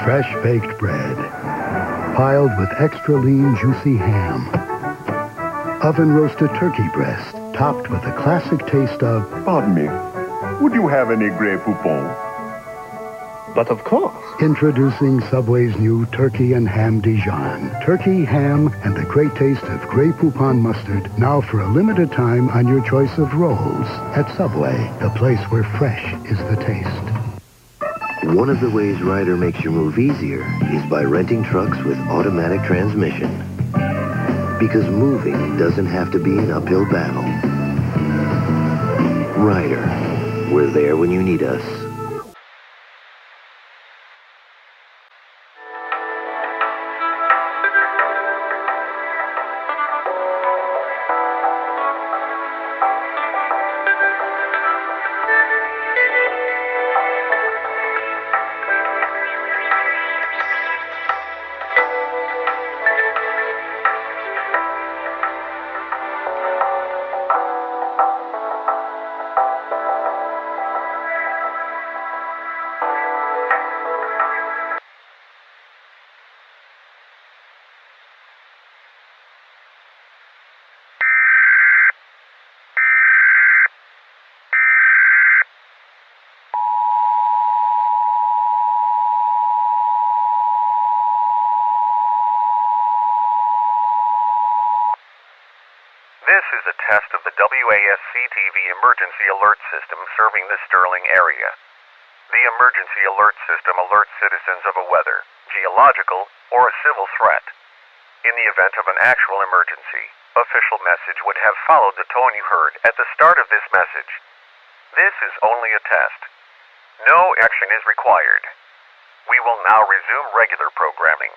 fresh baked bread, piled with extra lean, juicy ham. Oven-roasted turkey breast, topped with the classic taste of... Pardon me, would you have any Grey Poupon? But of course. Introducing Subway's new Turkey and Ham Dijon. Turkey, ham, and the great taste of Grey Poupon mustard, now for a limited time on your choice of rolls. At Subway, the place where fresh is the taste. One of the ways Ryder makes your move easier is by renting trucks with automatic transmission. Because moving doesn't have to be an uphill battle. Ryder, we're there when you need us. This is a test of the WAS CTV emergency alert system serving the Sterling area. The emergency alert system alerts citizens of a weather, geological, or a civil threat. In the event of an actual emergency, official message would have followed the tone you heard at the start of this message. This is only a test. No action is required. We will now resume regular programming.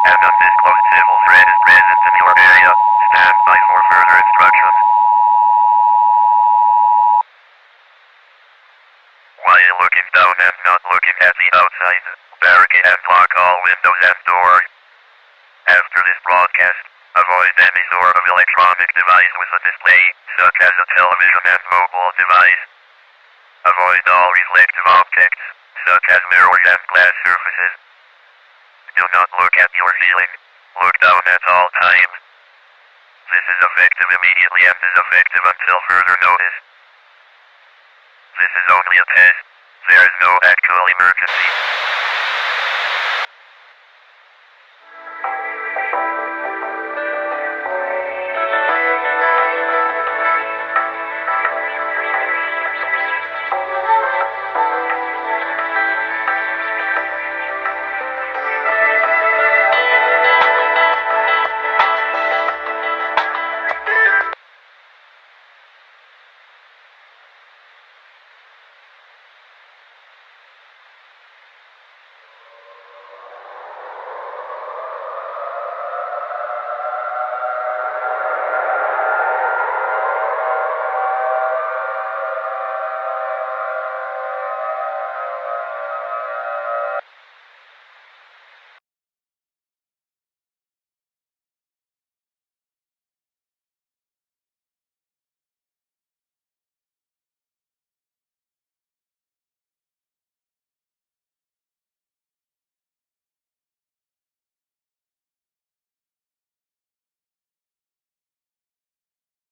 An undisclosed civil threat is present in your area. Stand by for further instructions. While looking down and not looking at the outside, barricade and lock all windows and doors. After this broadcast, avoid any sort of electronic device with a display, such as a television and mobile device. Avoid all reflective objects, such as mirrors and glass surfaces. Do not look at your ceiling. Look down at all times. This is effective immediately and is effective until further notice. This is only a test. There is no actual emergency.